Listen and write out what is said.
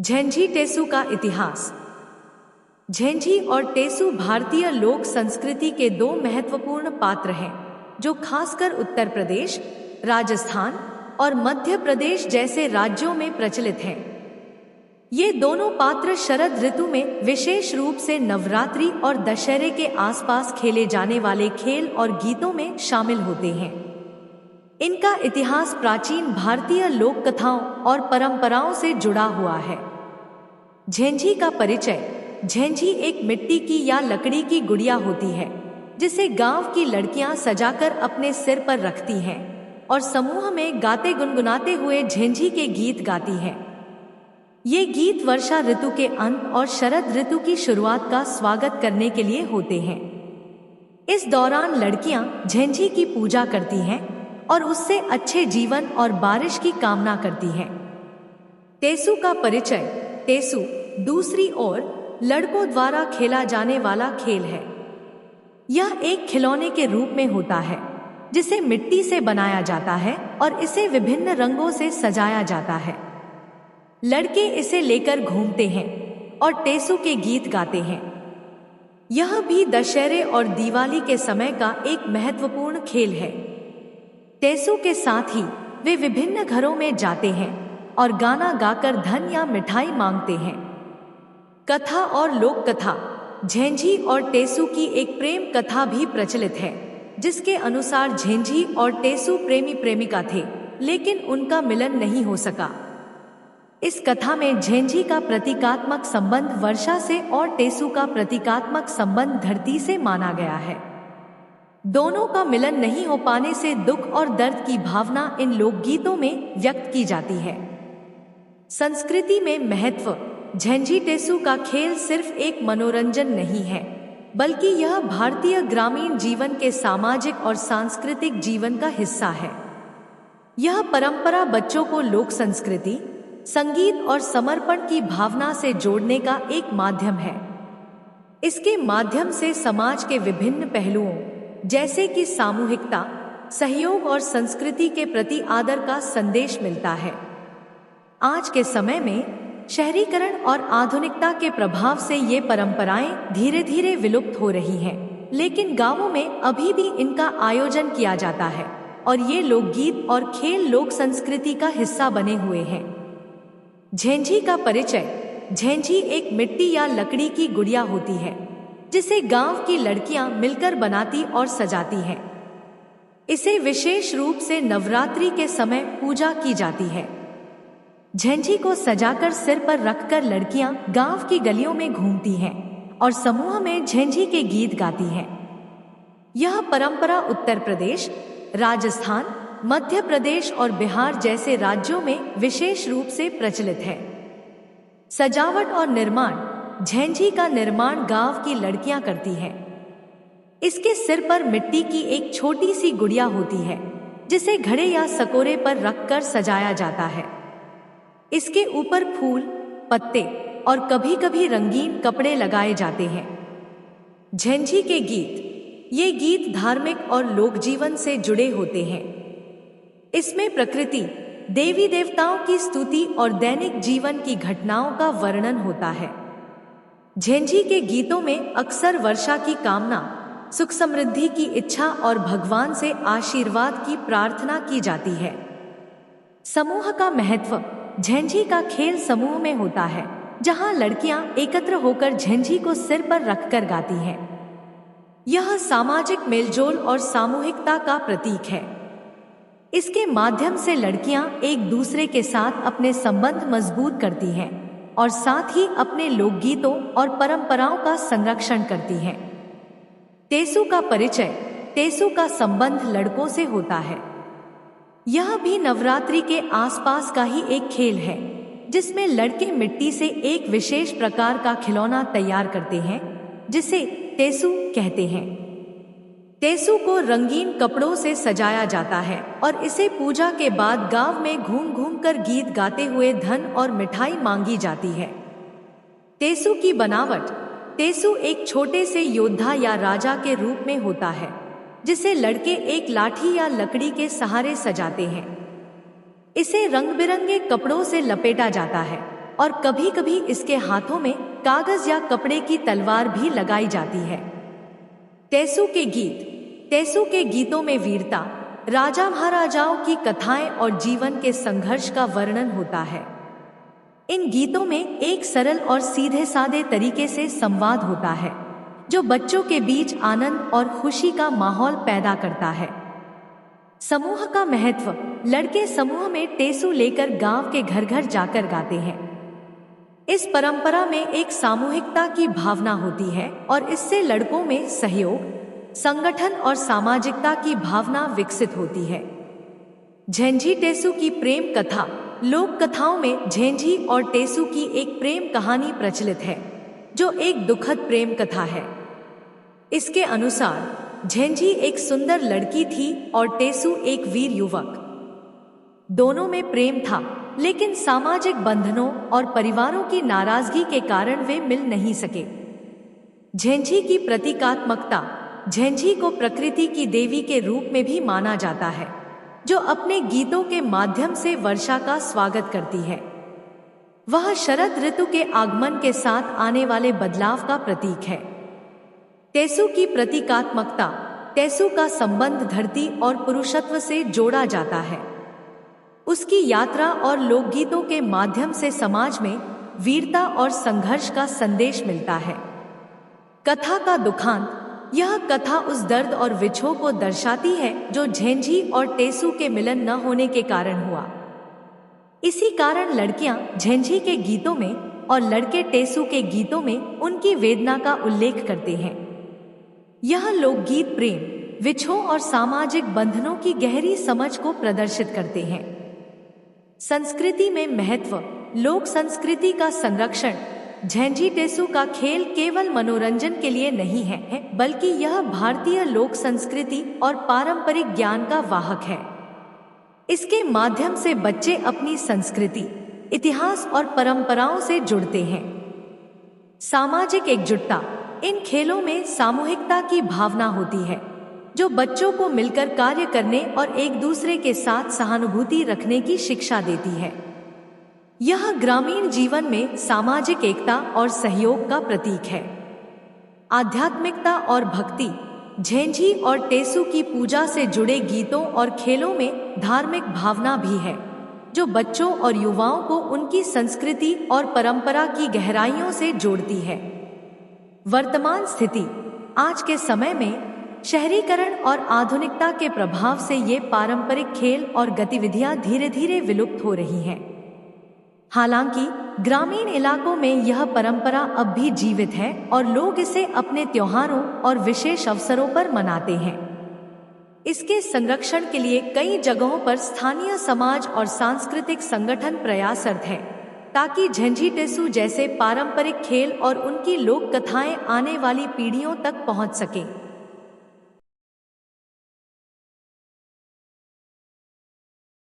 झेंझी टेसु का इतिहास। झेंझी और टेसु भारतीय लोक संस्कृति के दो महत्वपूर्ण पात्र हैं जो खासकर उत्तर प्रदेश, राजस्थान और मध्य प्रदेश जैसे राज्यों में प्रचलित हैं। ये दोनों पात्र शरद ऋतु में विशेष रूप से नवरात्रि और दशहरे के आसपास खेले जाने वाले खेल और गीतों में शामिल होते हैं। इनका इतिहास प्राचीन भारतीय लोक कथाओं और परंपराओं से जुड़ा हुआ है। झेंझी का परिचय। झेंझी एक मिट्टी की या लकड़ी की गुड़िया होती है जिसे गांव की लड़कियां सजाकर अपने सिर पर रखती हैं और समूह में गाते गुनगुनाते हुए झेंझी के गीत गाती हैं। ये गीत वर्षा ऋतु के अंत और शरद ऋतु की शुरुआत का स्वागत करने के लिए होते हैं। इस दौरान लड़कियां झेंझी की पूजा करती हैं और उससे अच्छे जीवन और बारिश की कामना करती हैं। टेसु का परिचय। टेसु दूसरी ओर लड़कों द्वारा खेला जाने वाला खेल है। यह एक खिलौने के रूप में होता है जिसे मिट्टी से बनाया जाता है और इसे विभिन्न रंगों से सजाया जाता है। लड़के इसे लेकर घूमते हैं और टेसु के गीत गाते हैं। यह भी दशहरे और दिवाली के समय का एक महत्वपूर्ण खेल है। टेसु के साथ ही वे विभिन्न घरों में जाते हैं और गाना गाकर धन या मिठाई मांगते हैं। कथा और लोक कथा। झेंझी और टेसु की एक प्रेम कथा भी प्रचलित है जिसके अनुसार झेंझी और टेसु प्रेमी प्रेमिका थे लेकिन उनका मिलन नहीं हो सका। इस कथा में झेंझी का प्रतीकात्मक संबंध वर्षा से और टेसु का प्रतीकात्मक संबंध धरती से माना गया है। दोनों का मिलन नहीं हो पाने से दुख और दर्द की भावना इन लोकगीतों में व्यक्त की जाती है। संस्कृति में महत्व। झेंझी टेसु का खेल सिर्फ एक मनोरंजन नहीं है बल्कि यह भारतीय ग्रामीण जीवन के सामाजिक और सांस्कृतिक जीवन का हिस्सा है। यह परंपरा बच्चों को लोक संस्कृति, संगीत और समर्पण की भावना से जोड़ने का एक माध्यम है। इसके माध्यम से समाज के विभिन्न पहलुओं जैसे कि सामूहिकता, सहयोग और संस्कृति के प्रति आदर का संदेश मिलता है। आज के समय में शहरीकरण और आधुनिकता के प्रभाव से ये परंपराएं धीरे धीरे विलुप्त हो रही हैं, लेकिन गांवों में अभी भी इनका आयोजन किया जाता है और ये लोकगीत और खेल लोक संस्कृति का हिस्सा बने हुए हैं। झेंझी का परिचय। झेंझी एक मिट्टी या लकड़ी की गुड़िया होती है जिसे गांव की लड़कियां मिलकर बनाती और सजाती हैं। इसे विशेष रूप से नवरात्रि के समय पूजा की जाती है। झेंझी को सजाकर सिर पर रखकर लड़कियां गांव की गलियों में घूमती हैं और समूह में झेंझी के गीत गाती हैं। यह परंपरा उत्तर प्रदेश, राजस्थान, मध्य प्रदेश और बिहार जैसे राज्यों में विशेष रूप से प्रचलित है। सजावट और निर्माण। झेंझी का निर्माण गांव की लड़कियां करती हैं। इसके सिर पर मिट्टी की एक छोटी सी गुड़िया होती है जिसे घड़े या सकोरे पर रखकर सजाया जाता है। इसके ऊपर फूल, पत्ते और कभी-कभी रंगीन कपड़े लगाए जाते हैं। झेंझी के गीत। ये गीत धार्मिक और लोकजीवन से जुड़े होते हैं। इसमें प्रकृति, देवी देवताओं की स्तुति और दैनिक जीवन की घटनाओं का वर्णन होता है। झेंझी के गीतों में अक्सर वर्षा की कामना, सुख समृद्धि की इच्छा और भगवान से आशीर्वाद की प्रार्थना की जाती है। समूह का महत्व। झेंझी का खेल समूह में होता है जहां लड़कियां एकत्र होकर झेंझी को सिर पर रखकर गाती हैं। यह सामाजिक मेलजोल और सामूहिकता का प्रतीक है। इसके माध्यम से लड़कियां एक दूसरे के साथ अपने संबंध मजबूत करती हैं और साथ ही अपने लोकगीतों और परंपराओं का संरक्षण करती हैं। टेसु का परिचय। टेसु का संबंध लड़कों से होता है। यह भी नवरात्रि के आसपास का ही एक खेल है जिसमें लड़के मिट्टी से एक विशेष प्रकार का खिलौना तैयार करते हैं जिसे टेसु कहते हैं। टेसु को रंगीन कपड़ों से सजाया जाता है और इसे पूजा के बाद गांव में घूम घूम कर गीत गाते हुए धन और मिठाई मांगी जाती है। टेसु की बनावट। टेसु एक छोटे से योद्धा या राजा के रूप में होता है जिसे लड़के एक लाठी या लकड़ी के सहारे सजाते हैं। इसे रंग बिरंगे कपड़ों से लपेटा जाता है और कभी कभी इसके हाथों में कागज या कपड़े की तलवार भी लगाई जाती है। टेसु के गीत। टेसु के गीतों में वीरता, राजा महाराजाओं की कथाएं और जीवन के संघर्ष का वर्णन होता है। इन गीतों में एक सरल और सीधे साधे तरीके से संवाद होता है जो बच्चों के बीच आनंद और खुशी का माहौल पैदा करता है। समूह का महत्व। लड़के समूह में टेसु लेकर गांव के घर घर जाकर गाते हैं। इस परंपरा में एक सामूहिकता की भावना होती है और इससे लड़कों में सहयोग, संगठन और सामाजिकता की भावना विकसित होती है। झेंझी टेसु की प्रेम कथा। लोक कथाओं में झेंझी और टेसु की एक प्रेम कहानी प्रचलित है जो एक दुखद प्रेम कथा है। इसके अनुसार झेंझी एक सुंदर लड़की थी और टेसु एक वीर युवक। दोनों में प्रेम था, लेकिन सामाजिक बंधनों और परिवारों की नाराजगी के कारण वे मिल नहीं सके। झेंझी की प्रतीकात्मकता। झेंझी को प्रकृति की देवी के रूप में भी माना जाता है जो अपने गीतों के माध्यम से वर्षा का स्वागत करती है। वह शरद ऋतु के आगमन के साथ आने वाले बदलाव का प्रतीक है। टेसु की प्रतीकात्मकता। टेसु का संबंध धरती और पुरुषत्व से जोड़ा जाता है। उसकी यात्रा और लोकगीतों के माध्यम से समाज में वीरता और संघर्ष का संदेश मिलता है। कथा का दुखांत। यह कथा उस दर्द और विछोह को दर्शाती है जो झेंझी और टेसु के मिलन न होने के कारण हुआ। इसी कारण लड़कियां झेंझी के गीतों में और लड़के टेसु के गीतों में उनकी वेदना का उल्लेख करते हैं। यह लोकगीत प्रेम, विछोह और सामाजिक बंधनों की गहरी समझ को प्रदर्शित करते हैं। संस्कृति में महत्व। लोक संस्कृति का संरक्षण। झेंझी टेसु का खेल केवल मनोरंजन के लिए नहीं है, बल्कि यह भारतीय लोक संस्कृति और पारंपरिक ज्ञान का वाहक है। इसके माध्यम से बच्चे अपनी संस्कृति, इतिहास और परंपराओं से जुड़ते हैं। सामाजिक एकजुटता। इन खेलों में सामूहिकता की भावना होती है जो बच्चों को मिलकर कार्य करने और एक दूसरे के साथ सहानुभूति रखने की शिक्षा देती है। यह ग्रामीण जीवन में सामाजिक एकता और सहयोग का प्रतीक है। आध्यात्मिकता और भक्ति। झेंझी और टेसु की पूजा से जुड़े गीतों और खेलों में धार्मिक भावना भी है जो बच्चों और युवाओं को उनकी संस्कृति और परंपरा की गहराइयों से जोड़ती है। वर्तमान स्थिति। आज के समय में शहरीकरण और आधुनिकता के प्रभाव से ये पारंपरिक खेल और गतिविधियां धीरे धीरे विलुप्त हो रही हैं। हालांकि ग्रामीण इलाकों में यह परंपरा अब भी जीवित है और लोग इसे अपने त्योहारों और विशेष अवसरों पर मनाते हैं। इसके संरक्षण के लिए कई जगहों पर स्थानीय समाज और सांस्कृतिक संगठन प्रयासरत हैं ताकि झेंझी टेसु जैसे पारंपरिक खेल और उनकी लोक कथाएं आने वाली पीढ़ियों तक पहुंच सकें।